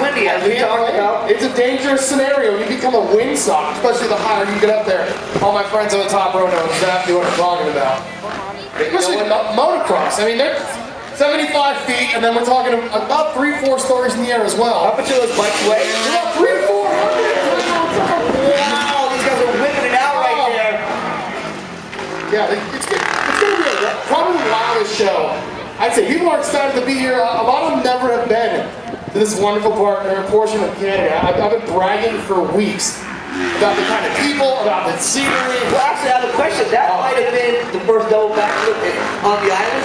windy, as we talked about. It's a dangerous scenario. You become a windsock, especially the higher you get up there. All my friends on the top row know exactly what I'm talking about. Especially motocross. I mean, they're 75 feet, and then we're talking about 3-4 stories in the air as well. How much of those bikes weigh? About 300 or 400. Wow, these guys are whipping it out right there. Yeah, it's going to be probably the wildest show. I'd say people are excited to be here. A lot of them never have been to this wonderful portion of Canada. I've been bragging for weeks about the kind of people, about the scenery. Well, actually, I have a question. That might have been the first double backflip on the island.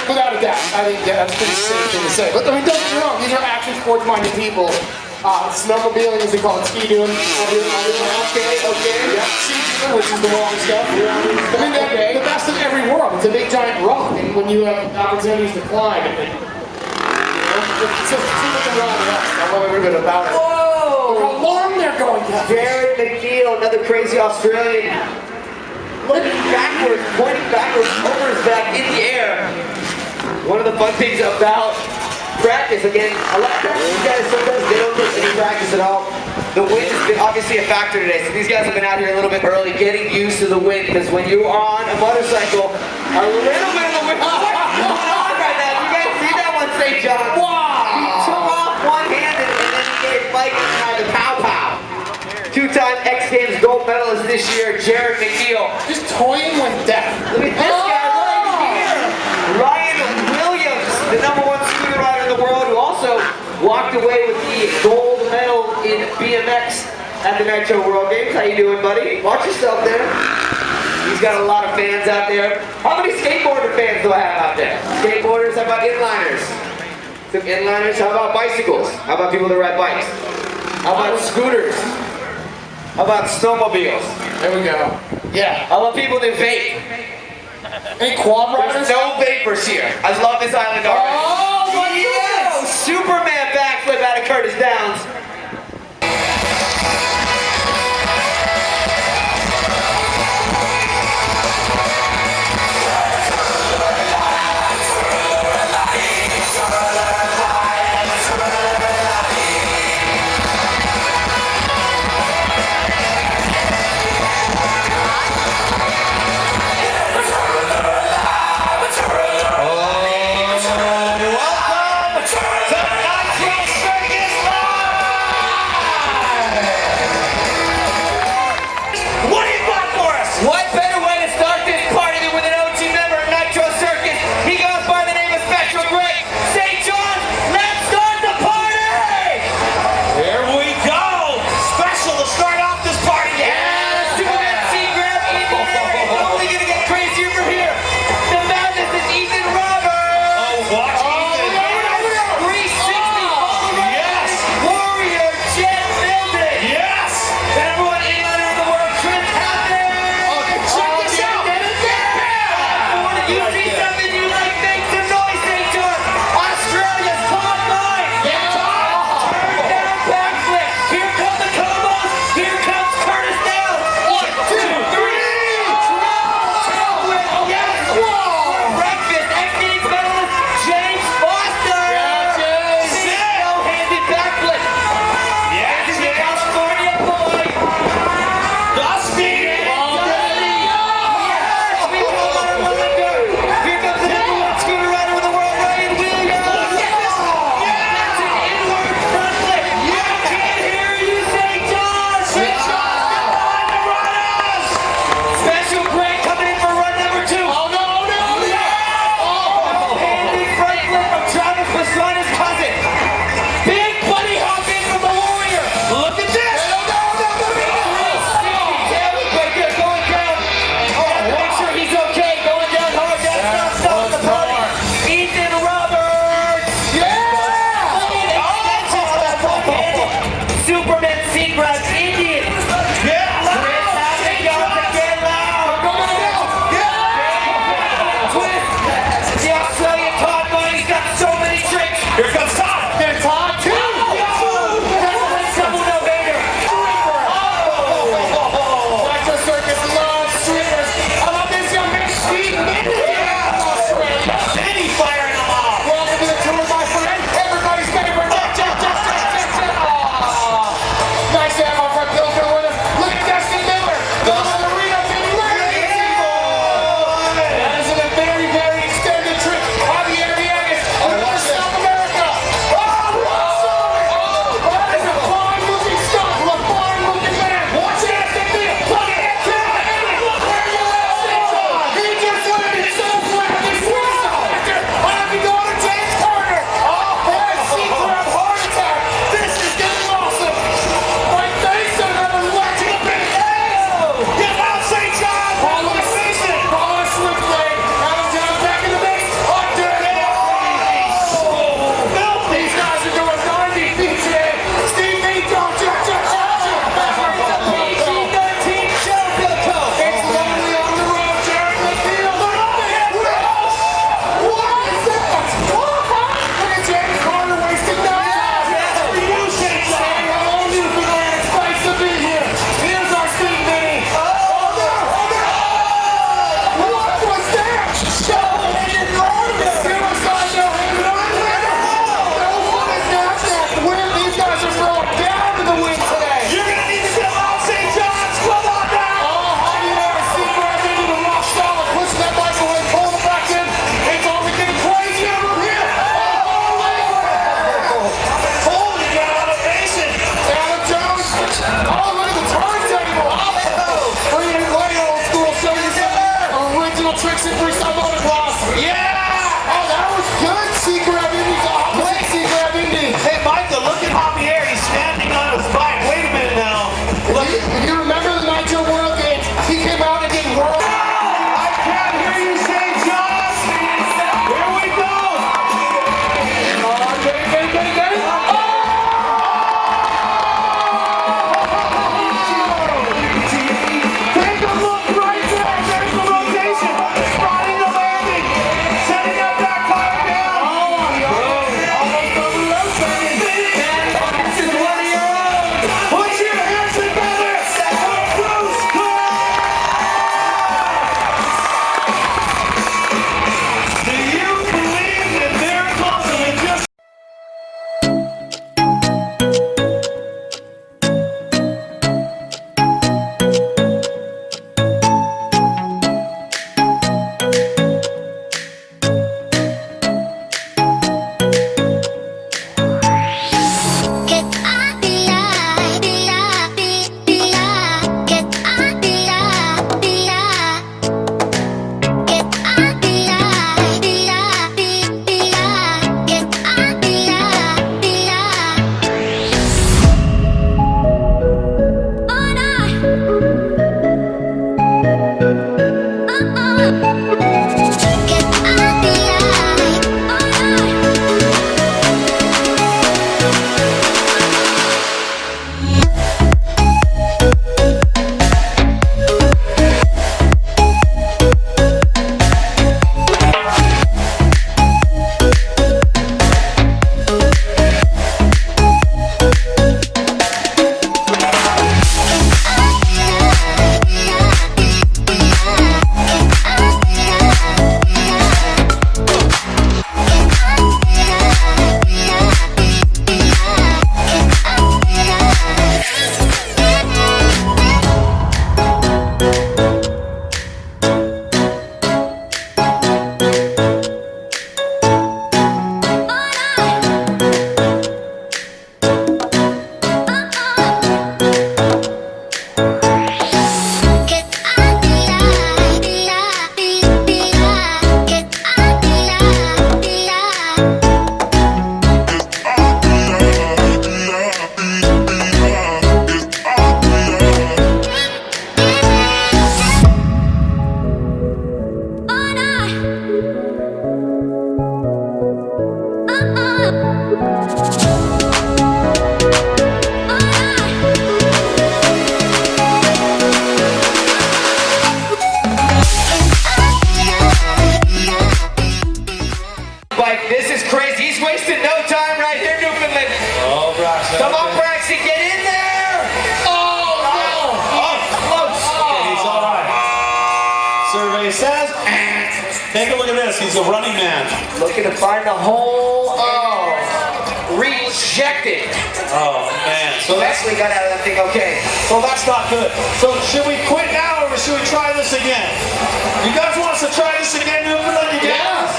Without a doubt. I think that's a pretty safe thing to say. But I mean, don't get me wrong, these are action sports-minded people. Snowmobiling, as they call it, ski-doing. Okay. Yeah, ski-doing, which is the wrong stuff. I mean, they're the best of every world. It's a big, giant rock. And when you have opportunities to climb, it's just a ride it up. I love every bit about it. Whoa! Look how long they're going, guys. Jared McNeil, another crazy Australian. Looking backwards, pointing backwards, over his back in the air. One of the fun things about practice, again, a lot of these guys sometimes they don't get any practice at all. The wind has been obviously a factor today, so these guys have been out here a little bit early, getting used to the wind, because when you're on a motorcycle, a little bit of the wind. What's going on right now? You guys see that one, St. John? Wow! He took off one-handed and then he gave Mike the pow-pow. Two-time X Games gold medalist this year, Jared McNeil. Just toying with death. Look at this guy right here. Ryan Williams, the #1 scooter rider in the world, who also walked away with the gold medal in BMX at the Nitro World Games. How you doing, buddy? Watch yourself there. He's got a lot of fans out there. How many skateboarder fans do I have out there? Skateboarders, how about inliners? Some inliners, how about bicycles? How about people that ride bikes? How about scooters? How about snowmobiles? There we go. Yeah. How about people that vape? Any quad riders? There's no vapors here. I love this island already. Oh my goodness! Superman backflip out of Curtis Downs. Like, this is crazy. He's wasting no time right here, Newfoundland. Oh, Braxton. Come on, Braxton, get in there! Oh, no! Oh, close! He's all right. Survey says, take a look at this. He's a running man. Looking to find the hole. Oh, rejected. Oh, man. So that's, Actually got out of that thing okay. so that's not good. So should we quit now or should we try this again? You guys want us to try this again, Newfoundland? You guys?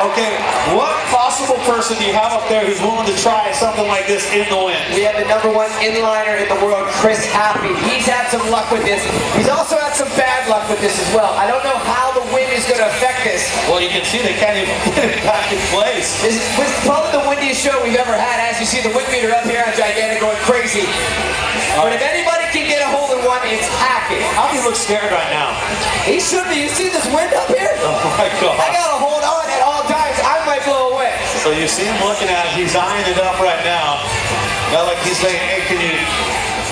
Okay, what possible person do you have up there who's willing to try something like this in the wind? We have the #1 inliner in the world, Chris Happy. He's had some luck with this. He's also had some bad luck with this as well. I don't know how the wind is going to affect this. Well, you can see they can't even get it back in place. This is probably the windiest show we've ever had. As you see, the wind meter up here on Gigantic going crazy. But if anybody can get a hold of one, it's Happy. How do you look scared right now? He should be. You see this wind up here? Oh my God. I got to hold on at all times. I might blow away. So you see him looking at it, he's eyeing it up right now. Now, like he's saying, hey,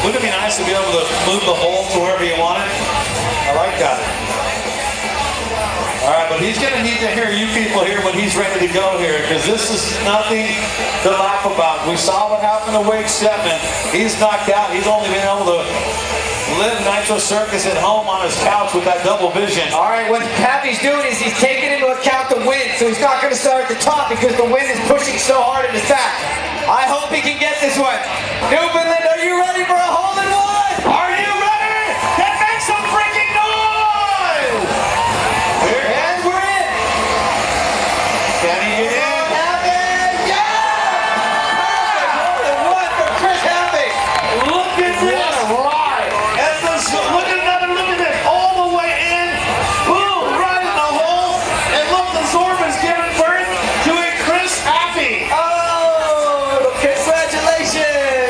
wouldn't it be nice to be able to move the hole to wherever you want it? I like that. All right, but he's going to need to hear you people here when he's ready to go here, because this is nothing to laugh about. We saw what happened to Wade Stepman. He's knocked out. He's only been able to live Nitro Circus at home on his couch with that double vision. All right, what Happy's doing is he's taking into account the wind, so he's not going to start at the top because the wind is pushing so hard in his back. I hope he can get this one. Newfoundland, are you ready for a hole-in-one? Are you ready? Then make some freaking noise! And we're in. Can he get in? Happy, yeah! Perfect hole-in-one for Chris Happy. Look at this! Right. And this, look at this, all the way in, boom, right in the hole, and look, the Zorb is giving birth to a Chris Happy. Oh, congratulations!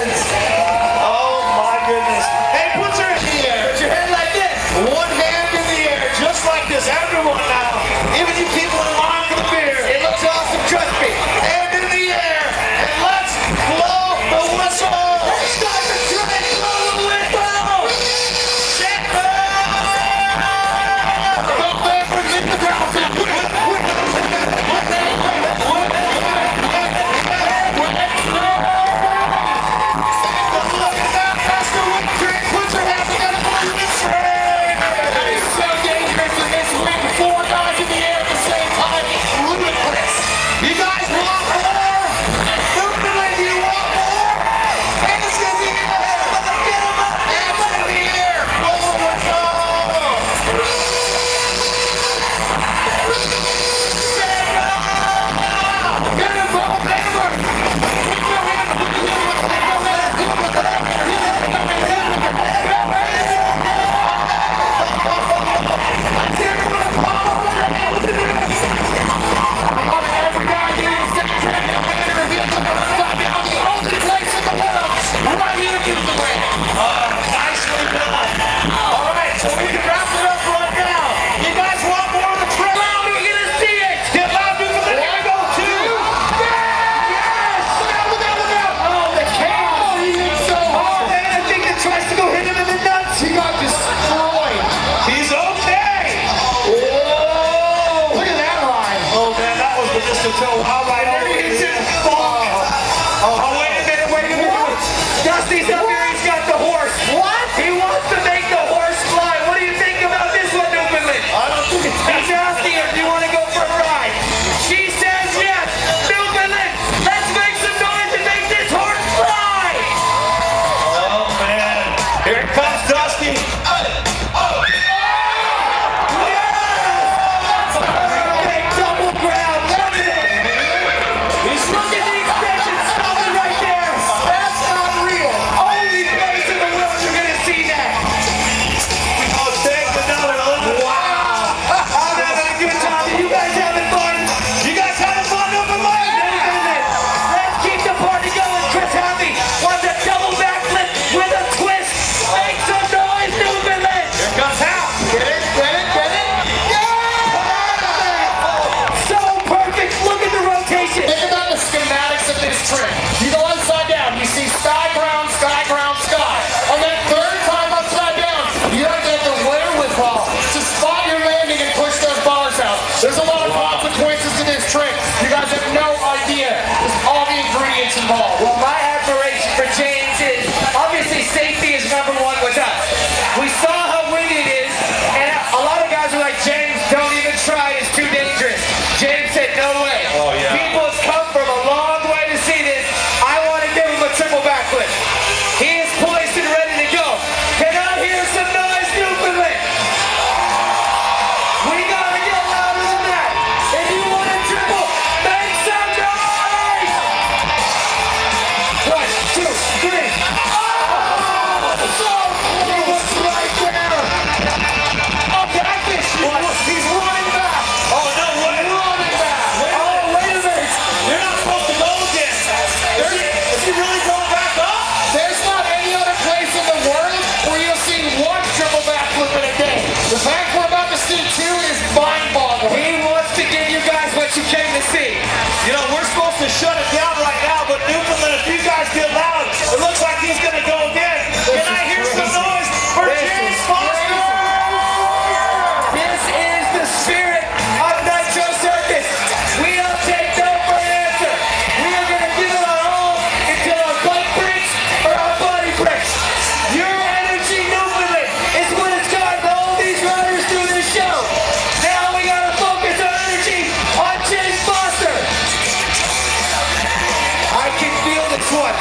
trick. You go upside down, you see sky, ground, sky, ground, sky. On that third time upside down, you have to have the wherewithal to spot your landing and push those bars out. There's a lot of consequences to this trick. You guys have no idea. There's all the ingredients involved. Well, my admiration for James is obviously safety is number one with us. We saw how windy it is, and a lot of guys are like, James, don't even try, it's too dangerous. James said, no way. Oh, yeah. People have come from a long way to see this. I want to give him a triple backflip. He is poised and ready to go. Can I hear some noise, Newfoundland? We gotta get louder than that. If you want a triple, make some noise! 1, 2, 3. Oh! He was right there. Oh, Catfish! He's running back. Oh, no way. Running back. Oh, wait a minute. You're not supposed to go again. Is he really going back up? There's not any other place in the world where you'll see one triple backflip in a day. The fact we're about to see two is mind-boggling. He wants to give you guys what you came to see. You know, we're supposed to shut it down right now, but Newfoundland, if you guys get loud, it looks like he's going to go again. Can I hear some noise for James Foster? This is the spirit of Nitro Circus. We don't take no for an answer. We are going to give it our all until our butt breaks or our body breaks. Your energy, Newfoundland, is what has gotten all these riders through this show. Now we got to focus our energy on James Foster. I can feel this one.